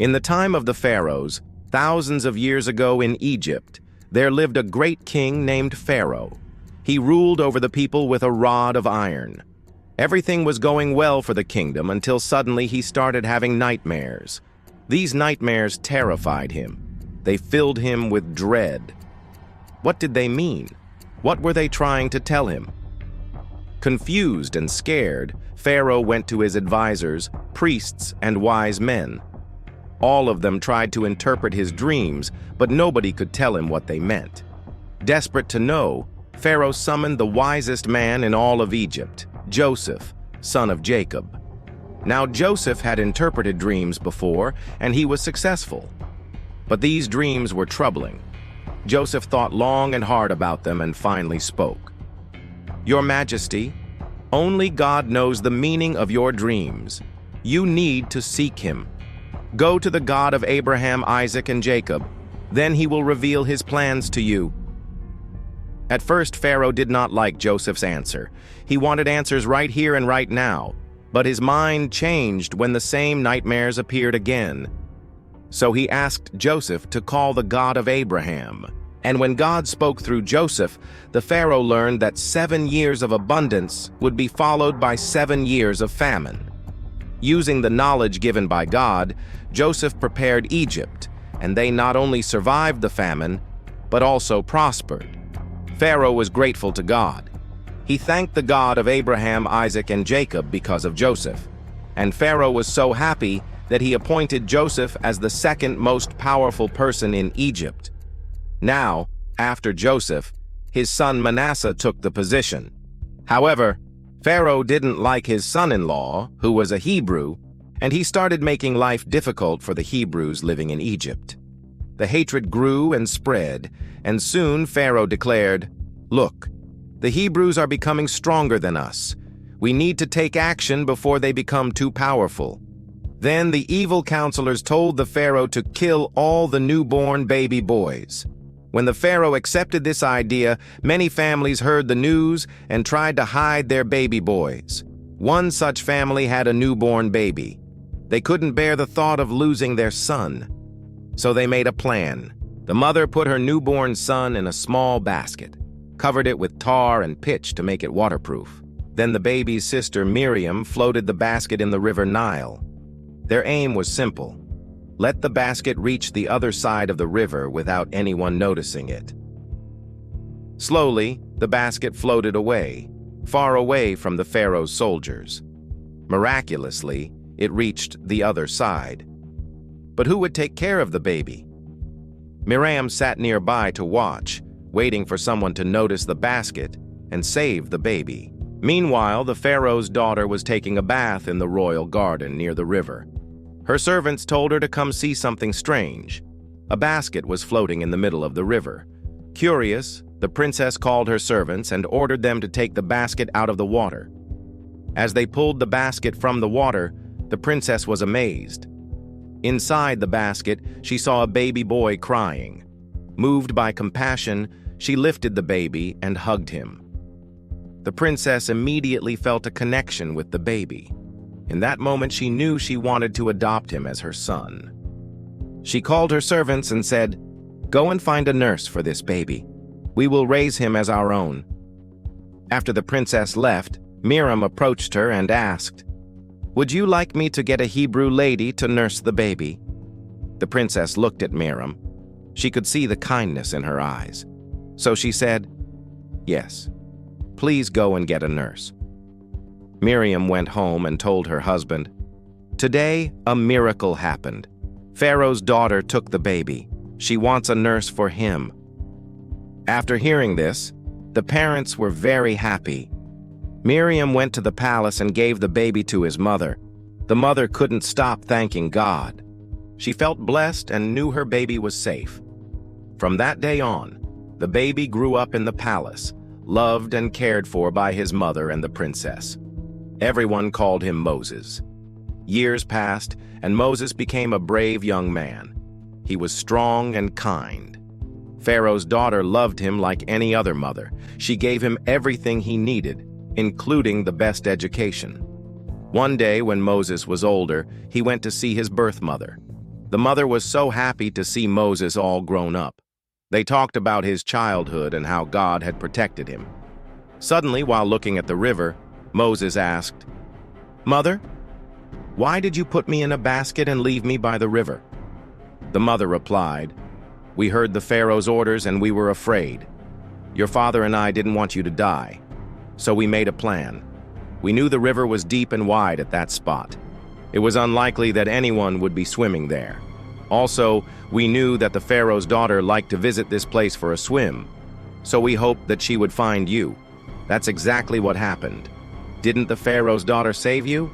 In the time of the pharaohs, thousands of years ago in Egypt, there lived a great king named Pharaoh. He ruled over the people with a rod of iron. Everything was going well for the kingdom until suddenly he started having nightmares. These nightmares terrified him. They filled him with dread. What did they mean? What were they trying to tell him? Confused and scared, Pharaoh went to his advisors, priests, and wise men. All of them tried to interpret his dreams, but nobody could tell him what they meant. Desperate to know, Pharaoh summoned the wisest man in all of Egypt, Joseph, son of Jacob. Now Joseph had interpreted dreams before, and he was successful. But these dreams were troubling. Joseph thought long and hard about them and finally spoke. "Your Majesty, only God knows the meaning of your dreams. You need to seek him. Go to the God of Abraham, Isaac, and Jacob. Then he will reveal his plans to you." At first, Pharaoh did not like Joseph's answer. He wanted answers right here and right now, but his mind changed when the same nightmares appeared again. So he asked Joseph to call the God of Abraham. And when God spoke through Joseph, the Pharaoh learned that 7 years of abundance would be followed by 7 years of famine. Using the knowledge given by God, Joseph prepared Egypt, and they not only survived the famine, but also prospered. Pharaoh was grateful to God. He thanked the God of Abraham, Isaac, and Jacob because of Joseph. And Pharaoh was so happy that he appointed Joseph as the second most powerful person in Egypt. Now, after Joseph, his son Manasseh took the position. However, Pharaoh didn't like his son-in-law, who was a Hebrew, and he started making life difficult for the Hebrews living in Egypt. The hatred grew and spread, and soon Pharaoh declared, "Look, the Hebrews are becoming stronger than us. We need to take action before they become too powerful." Then the evil counselors told the Pharaoh to kill all the newborn baby boys. When the Pharaoh accepted this idea, many families heard the news and tried to hide their baby boys. One such family had a newborn baby. They couldn't bear the thought of losing their son. So they made a plan. The mother put her newborn son in a small basket, covered it with tar and pitch to make it waterproof. Then the baby's sister Miriam floated the basket in the river Nile. Their aim was simple: let the basket reach the other side of the river without anyone noticing it. Slowly, the basket floated away, far away from the Pharaoh's soldiers. Miraculously, it reached the other side. But who would take care of the baby? Miriam sat nearby to watch, waiting for someone to notice the basket and save the baby. Meanwhile, the Pharaoh's daughter was taking a bath in the royal garden near the river. Her servants told her to come see something strange. A basket was floating in the middle of the river. Curious, the princess called her servants and ordered them to take the basket out of the water. As they pulled the basket from the water, the princess was amazed. Inside the basket, she saw a baby boy crying. Moved by compassion, she lifted the baby and hugged him. The princess immediately felt a connection with the baby. In that moment, she knew she wanted to adopt him as her son. She called her servants and said, "Go and find a nurse for this baby. We will raise him as our own." After the princess left, Miriam approached her and asked, "Would you like me to get a Hebrew lady to nurse the baby?" The princess looked at Miriam. She could see the kindness in her eyes. So she said, "Yes, please go and get a nurse." Miriam went home and told her husband, "Today, a miracle happened. Pharaoh's daughter took the baby. She wants a nurse for him." After hearing this, the parents were very happy. Miriam went to the palace and gave the baby to his mother. The mother couldn't stop thanking God. She felt blessed and knew her baby was safe. From that day on, the baby grew up in the palace, loved and cared for by his mother and the princess. Everyone called him Moses. Years passed, and Moses became a brave young man. He was strong and kind. Pharaoh's daughter loved him like any other mother. She gave him everything he needed, including the best education. One day, when Moses was older, he went to see his birth mother. The mother was so happy to see Moses all grown up. They talked about his childhood and how God had protected him. Suddenly, while looking at the river, Moses asked, "Mother, why did you put me in a basket and leave me by the river?" The mother replied, "We heard the Pharaoh's orders and we were afraid. Your father and I didn't want you to die, so we made a plan. We knew the river was deep and wide at that spot. It was unlikely that anyone would be swimming there. Also, we knew that the Pharaoh's daughter liked to visit this place for a swim, so we hoped that she would find you. That's exactly what happened. Didn't the Pharaoh's daughter save you?"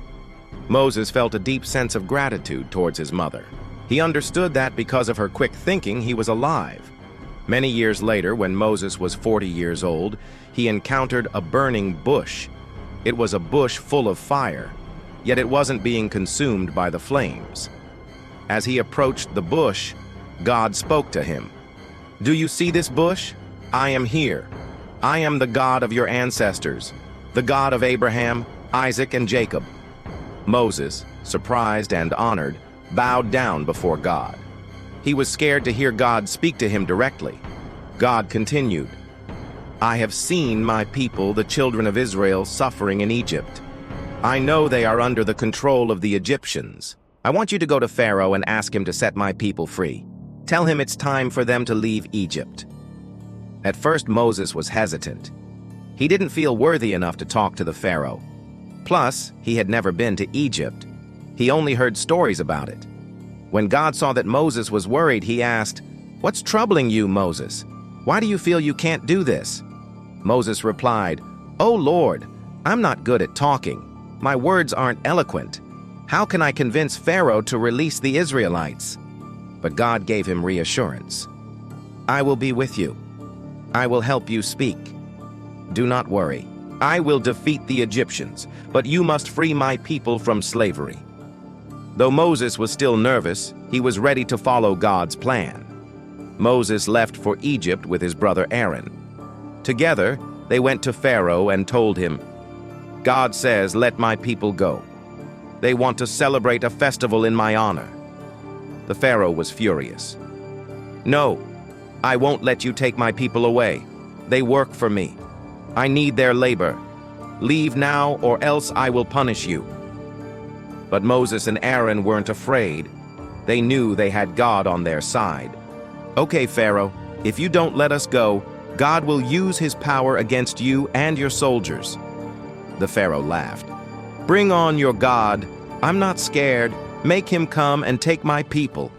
Moses felt a deep sense of gratitude towards his mother. He understood that because of her quick thinking, he was alive. Many years later, when Moses was 40 years old, he encountered a burning bush. It was a bush full of fire, yet it wasn't being consumed by the flames. As he approached the bush, God spoke to him. "Do you see this bush? I am here. I am the God of your ancestors, the God of Abraham, Isaac, and Jacob." Moses, surprised and honored, bowed down before God. He was scared to hear God speak to him directly. God continued, "I have seen my people, the children of Israel, suffering in Egypt. I know they are under the control of the Egyptians. I want you to go to Pharaoh and ask him to set my people free. Tell him it's time for them to leave Egypt." At first, Moses was hesitant. He didn't feel worthy enough to talk to the Pharaoh. Plus, he had never been to Egypt. He only heard stories about it. When God saw that Moses was worried, he asked, "What's troubling you, Moses? Why do you feel you can't do this?" Moses replied, "Oh Lord, I'm not good at talking. My words aren't eloquent. How can I convince Pharaoh to release the Israelites?" But God gave him reassurance. "I will be with you. I will help you speak. Do not worry. I will defeat the Egyptians, but you must free my people from slavery." Though Moses was still nervous, he was ready to follow God's plan. Moses left for Egypt with his brother Aaron. Together, they went to Pharaoh and told him, "God says, let my people go. They want to celebrate a festival in my honor." The Pharaoh was furious. "No, I won't let you take my people away. They work for me. I need their labor. Leave now or else I will punish you." But Moses and Aaron weren't afraid. They knew they had God on their side. "Okay, Pharaoh, if you don't let us go, God will use his power against you and your soldiers." The Pharaoh laughed. "Bring on your God. I'm not scared. Make him come and take my people."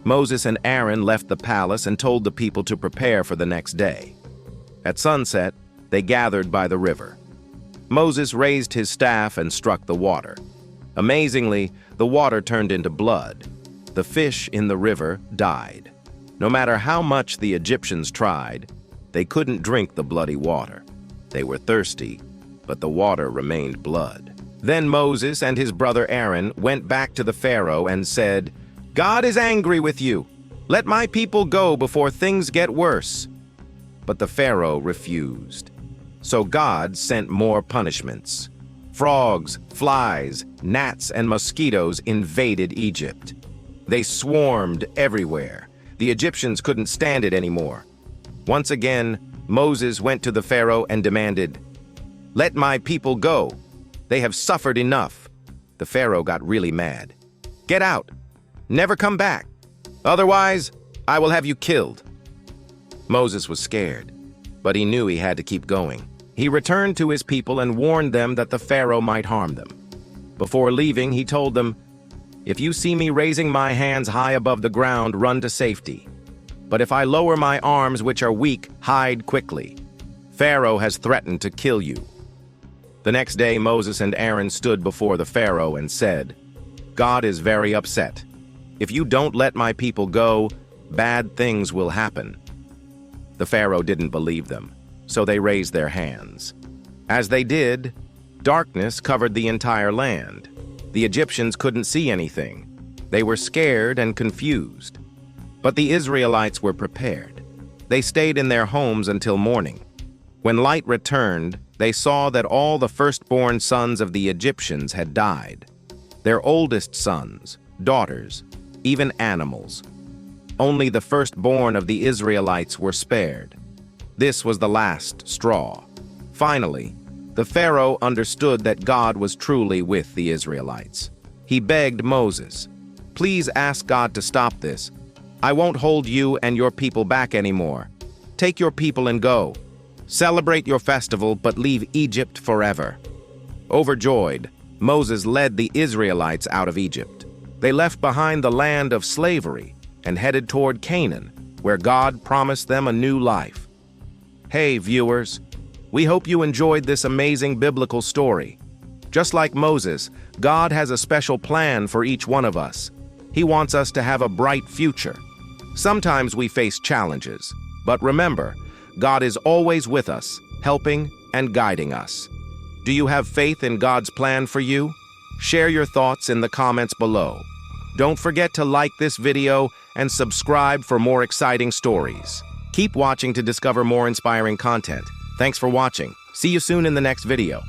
Moses and Aaron left the palace and told the people to prepare for the next day. At sunset, they gathered by the river. Moses raised his staff and struck the water. Amazingly, the water turned into blood. The fish in the river died. No matter how much the Egyptians tried, they couldn't drink the bloody water. They were thirsty, but the water remained blood. Then Moses and his brother Aaron went back to the Pharaoh and said, "God is angry with you. Let my people go before things get worse." But the Pharaoh refused. So God sent more punishments. Frogs, flies, gnats, and mosquitoes invaded Egypt. They swarmed everywhere. The Egyptians couldn't stand it anymore. Once again, Moses went to the Pharaoh and demanded, "Let my people go. They have suffered enough." The Pharaoh got really mad. "Get out. Never come back. Otherwise, I will have you killed." Moses was scared, but he knew he had to keep going. He returned to his people and warned them that the Pharaoh might harm them. Before leaving, he told them, "If you see me raising my hands high above the ground, run to safety. But if I lower my arms, which are weak, hide quickly. Pharaoh has threatened to kill you." The next day, Moses and Aaron stood before the Pharaoh and said, "God is very upset. If you don't let my people go, bad things will happen." The Pharaoh didn't believe them, so they raised their hands. As they did, darkness covered the entire land. The Egyptians couldn't see anything. They were scared and confused. But the Israelites were prepared. They stayed in their homes until morning. When light returned, they saw that all the firstborn sons of the Egyptians had died. Their oldest sons, daughters, even animals. Only the firstborn of the Israelites were spared. This was the last straw. Finally, the Pharaoh understood that God was truly with the Israelites. He begged Moses, "Please ask God to stop this. I won't hold you and your people back anymore. Take your people and go. Celebrate your festival, but leave Egypt forever." Overjoyed, Moses led the Israelites out of Egypt. They left behind the land of slavery and headed toward Canaan, where God promised them a new life. Hey, viewers, we hope you enjoyed this amazing biblical story. Just like Moses, God has a special plan for each one of us. He wants us to have a bright future. Sometimes we face challenges, but remember, God is always with us, helping and guiding us. Do you have faith in God's plan for you? Share your thoughts in the comments below. Don't forget to like this video and subscribe for more exciting stories. Keep watching to discover more inspiring content. Thanks for watching. See you soon in the next video.